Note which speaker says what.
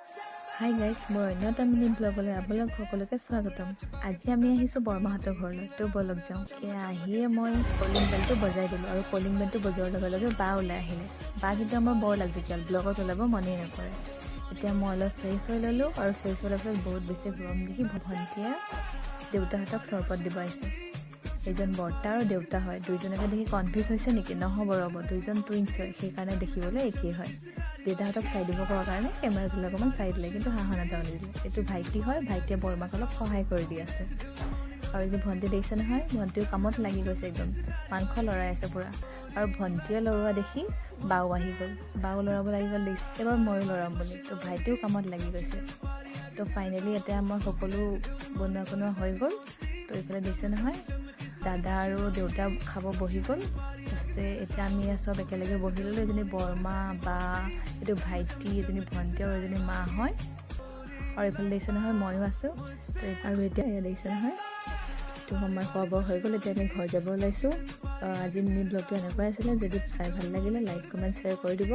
Speaker 1: Hi guys, মোৰ অন্য এটা মিনি ব্লগলৈ আপোনালোক সকলোকে স্বাগতম। আজি আমি আহিছোঁ বৰমাহঁতৰ ঘৰলৈ, তো বলক যাওঁ। এয়া আহিয়ে মই কলিং বেলটো বজাই দিলোঁ আৰু কলিং বেলটো বজোৱাৰ লগে লগে বা ওলাই আহিলে। বা কিন্তু আমাৰ বৰ লাজুকীয়াল, ব্লগত ওলাব মনেই নকৰে। এতিয়া মই অলপ ফ্ৰেছ হৈ ল'লোঁ আৰু ফ্ৰেছ হোৱাৰ পিছত বহুত বেছি গৰম দেখি ভণ্টিয়ে দেউতাহঁতক চৰবত দিব আহিছে। এইজন বৰ্তা আৰু দেউতা হয়, দুইজনকে দেখি কনফিউজ হৈছে নেকি? নহ'ব ৰ'ব, দুইজন টুইনছ হয়, সেইকাৰণে দেখিবলৈ একেই হয়। দেউতাহঁতক চাই দিব কোৱাৰ কাৰণে কেমেৰাটোলৈ অকণমান চাই দিলে, কিন্তু হাঁহন এটা নিদিলে। এইটো ভাইটি হয়, ভাইটিয়ে বৰমাক অলপ সহায় কৰি দি আছে। আৰু এইটো ভণ্টি দেখিছে নহয়, ভণ্টিও কামত লাগি গৈছে, একদম মাংস লৰাই আছে পূৰা। আৰু ভণ্টিয়ে লৰোৱা দেখি বাও আহি গ'ল, বাও লৰাব লাগি গ'ল দেখিছে, এবাৰ ময়ো লৰাম বুলি। তো ভাইটিও কামত লাগি গৈছে। তো ফাইনেলি এতিয়া আমাৰ সকলো বনোৱা হৈ গ'ল। তো এইফালে দেখিছে নহয়, দাদা আৰু দেউতা খাব বহি গ'ল। এতিয়া আমি চব একেলগে বহি ল'লোঁ। এজনী বৰমা, বা, এইটো ভাইটি, এজনী ভণ্টি আৰু এজনী মা হয়। আৰু এইফালে দেখিছে নহয় ময়ো আছোঁ। আৰু এতিয়া এয়া দেখিছে নহয়, এইটো সময় খোৱা বোৱা হৈ গ'ল। এতিয়া আমি ঘৰ যাব ওলাইছোঁ। আজি মিনি ব্লগটো এনেকুৱাই আছিলে। যদি চাই ভাল লাগিলে লাইক কমেণ্ট শ্বেয়াৰ কৰি দিব।